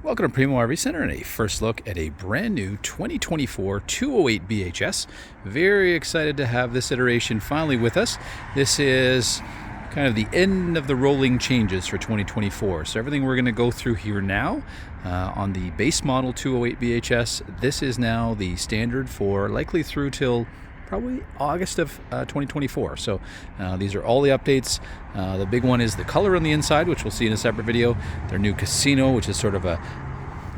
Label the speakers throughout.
Speaker 1: Welcome to Primo RV Center and a first look at a brand new 2024 208 BHS. Very excited to have this iteration finally with us. This is kind of the end of the rolling changes for 2024. So everything we're going to go through here now on the base model 208 BHS, this is now the standard for likely through till probably August of 2024. So these are all the updates. The big one is the color on the inside, which we'll see in a separate video. Their new Casino, which is sort of a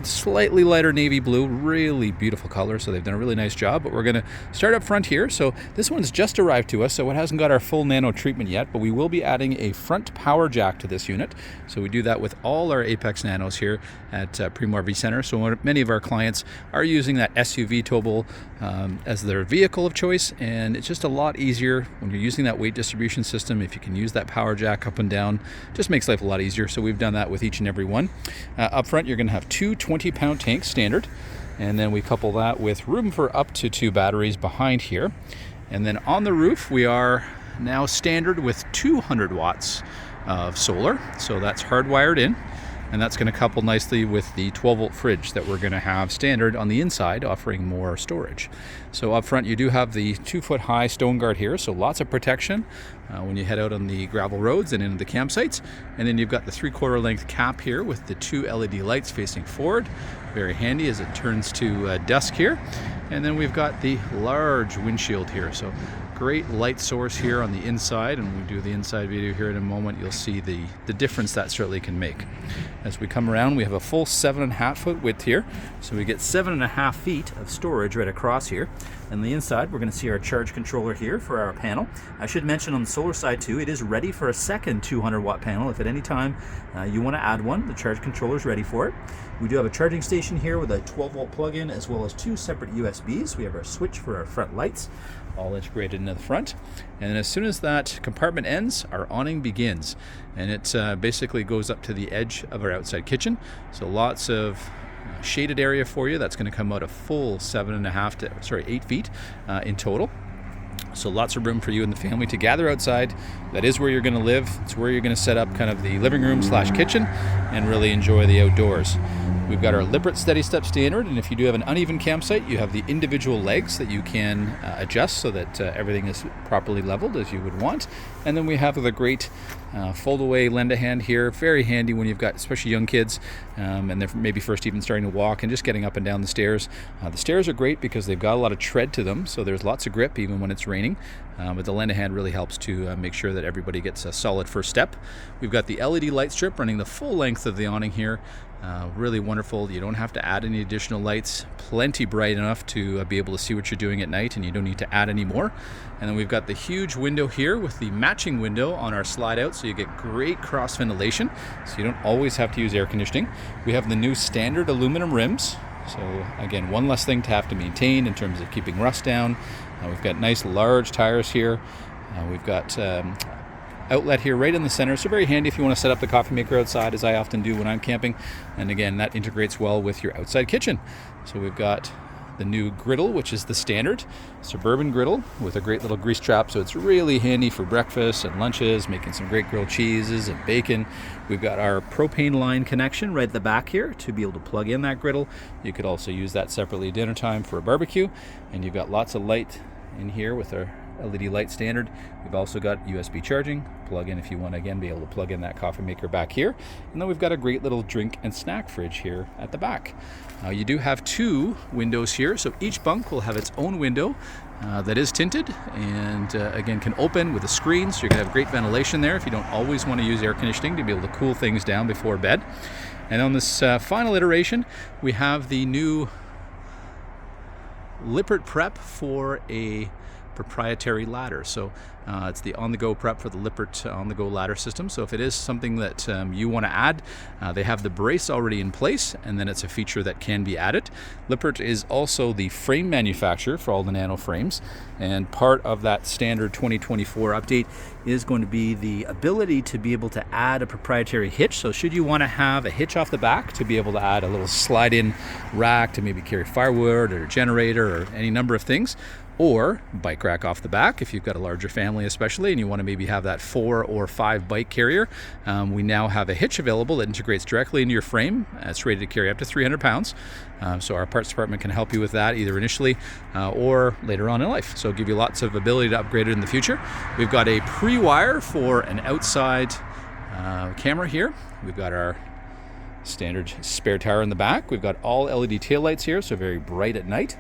Speaker 1: slightly lighter navy blue, really beautiful color, so they've done a really nice job. But we're going to start up front here. So this one's just arrived to us, so it hasn't got our full nano treatment yet, but we will be adding a front power jack to this unit. So we do that with all our Apex Nanos here at Primo RV Center. So many of our clients are using that SUV towable as their vehicle of choice, and it's just a lot easier when you're using that weight distribution system. If you can use that power jack up and down, just makes life a lot easier. So we've done that with each and every one. Up front, you're going to have two 20-pound tanks standard, and then we couple that with room for up to 2 batteries behind here. And then on the roof, we are now standard with 200 watts of solar, so that's hardwired in. And that's going to couple nicely with the 12-volt fridge that we're going to have standard on the inside, offering more storage. So up front, you do have the 2-foot-high stone guard here, so lots of protection when you head out on the gravel roads and into the campsites. And then you've got the 3/4 length cap here with the 2 LED lights facing forward. Very handy as it turns to dusk here. And then we've got the large windshield here. So great light source here on the inside, and when we do the inside video here in a moment, you'll see the difference that certainly can make. As we come around, we have a full 7.5 foot width here, so we get 7.5 feet of storage right across here. And the inside, we're going to see our charge controller here for our panel. I should mention on the solar side too, it is ready for a second 200 watt panel. If at any time you want to add one, the charge controller is ready for it. We do have a charging station here with a 12-volt plug-in as well as 2 separate USBs. We have our switch for our front lights, all integrated into the front. And as soon as that compartment ends, our awning begins. And it basically goes up to the edge of our outside kitchen. So lots of shaded area for you. That's going to come out a full 8 feet in total. So lots of room for you and the family to gather outside. That is where you're going to live. It's where you're going to set up kind of the living room / kitchen and really enjoy the outdoors. We've got our Lippert Steady Step standard, and if you do have an uneven campsite, you have the individual legs that you can adjust so that everything is properly leveled as you would want. And then we have the great fold-away lend-a-hand here. Very handy when you've got especially young kids and they're maybe first even starting to walk and just getting up and down the stairs. The stairs are great because they've got a lot of tread to them, so there's lots of grip even when it's raining. But the lend-a-hand really helps to make sure that everybody gets a solid first step. We've got the LED light strip running the full length of the awning here. Really wonderful. You don't have to add any additional lights. Plenty bright enough to be able to see what you're doing at night, and you don't need to add any more. And then we've got the huge window here with the matching window on our slide out, so you get great cross ventilation, so you don't always have to use air conditioning. We have the new standard aluminum rims. So again, one less thing to have to maintain in terms of keeping rust down. We've got nice large tires here. We've got outlet here right in the center, so very handy if you want to set up the coffee maker outside, as I often do when I'm camping. And again, that integrates well with your outside kitchen. So we've got the new griddle, which is the standard suburban griddle with a great little grease trap, so it's really handy for breakfast and lunches, making some great grilled cheeses and bacon. We've got our propane line connection right at the back here to be able to plug in that griddle. You could also use that separately at dinner time for a barbecue. And you've got lots of light in here with our LED light standard. We've also got USB charging, plug in if you want to again be able to plug in that coffee maker back here. And then we've got a great little drink and snack fridge here at the back. You do have 2 windows here, so each bunk will have its own window that is tinted and again can open with a screen, so you're going to have great ventilation there if you don't always want to use air conditioning to be able to cool things down before bed. And on this final iteration, we have the new Lippert prep for a proprietary ladder. So it's the on-the-go prep for the Lippert on-the-go ladder system. So if it is something that you want to add, they have the brace already in place, and then it's a feature that can be added. Lippert is also the frame manufacturer for all the Nano frames, and part of that standard 2024 update is going to be the ability to be able to add a proprietary hitch. So should you want to have a hitch off the back to be able to add a little slide-in rack to maybe carry firewood or a generator or any number of things, or bike rack off the back if you've got a larger family especially and you want to maybe have that 4 or 5 bike carrier. We now have a hitch available that integrates directly into your frame. It's rated to carry up to 300 pounds. So our parts department can help you with that either initially or later on in life. So it'll give you lots of ability to upgrade it in the future. We've got a pre-wire for an outside camera here. We've got our standard spare tire in the back. We've got all LED taillights here, so very bright at night.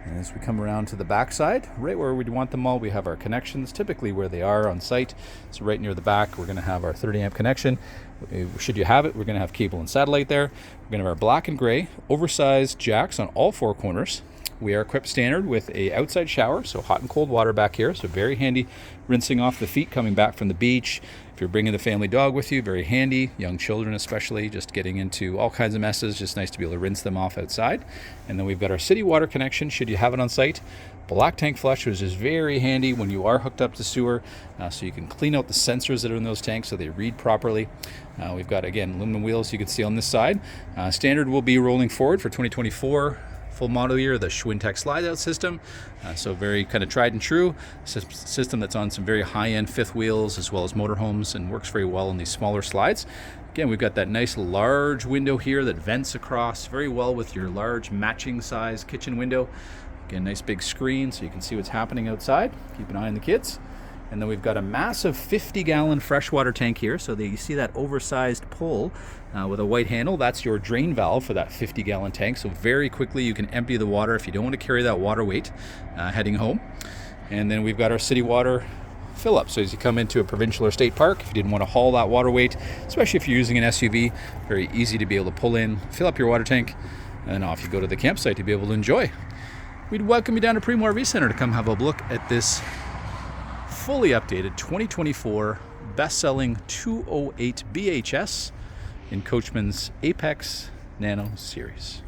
Speaker 1: And as we come around to the back side, right where we'd want them all, we have our connections, typically where they are on site. So right near the back, we're going to have our 30 amp connection. Should you have it, we're going to have cable and satellite there. We're going to have our black and gray oversized jacks on all 4 corners. We are equipped standard with a outside shower, so hot and cold water back here, so very handy rinsing off the feet coming back from the beach. If you're bringing the family dog with you, very handy. Young children especially, just getting into all kinds of messes, just nice to be able to rinse them off outside. And then we've got our city water connection, should you have it on site. Black tank flush, which is very handy when you are hooked up to sewer, so you can clean out the sensors that are in those tanks so they read properly. We've got, again, aluminum wheels you can see on this side. Standard will be rolling forward for 2024. Full model year, the Schwintek slide-out system. So very kind of tried and true system that's on some very high-end fifth wheels as well as motorhomes and works very well on these smaller slides. Again, we've got that nice large window here that vents across very well with your large matching size kitchen window. Again, nice big screen so you can see what's happening outside. Keep an eye on the kids. And then we've got a massive 50-gallon freshwater tank here. So you see that oversized pole with a white handle. That's your drain valve for that 50-gallon tank. So very quickly you can empty the water if you don't want to carry that water weight heading home. And then we've got our city water fill up. So as you come into a provincial or state park, if you didn't want to haul that water weight, especially if you're using an SUV, very easy to be able to pull in, fill up your water tank, and off you go to the campsite to be able to enjoy. We'd welcome you down to Primo RV Center to come have a look at this fully updated 2024 best-selling 208 BHS in Coachman's Apex Nano series.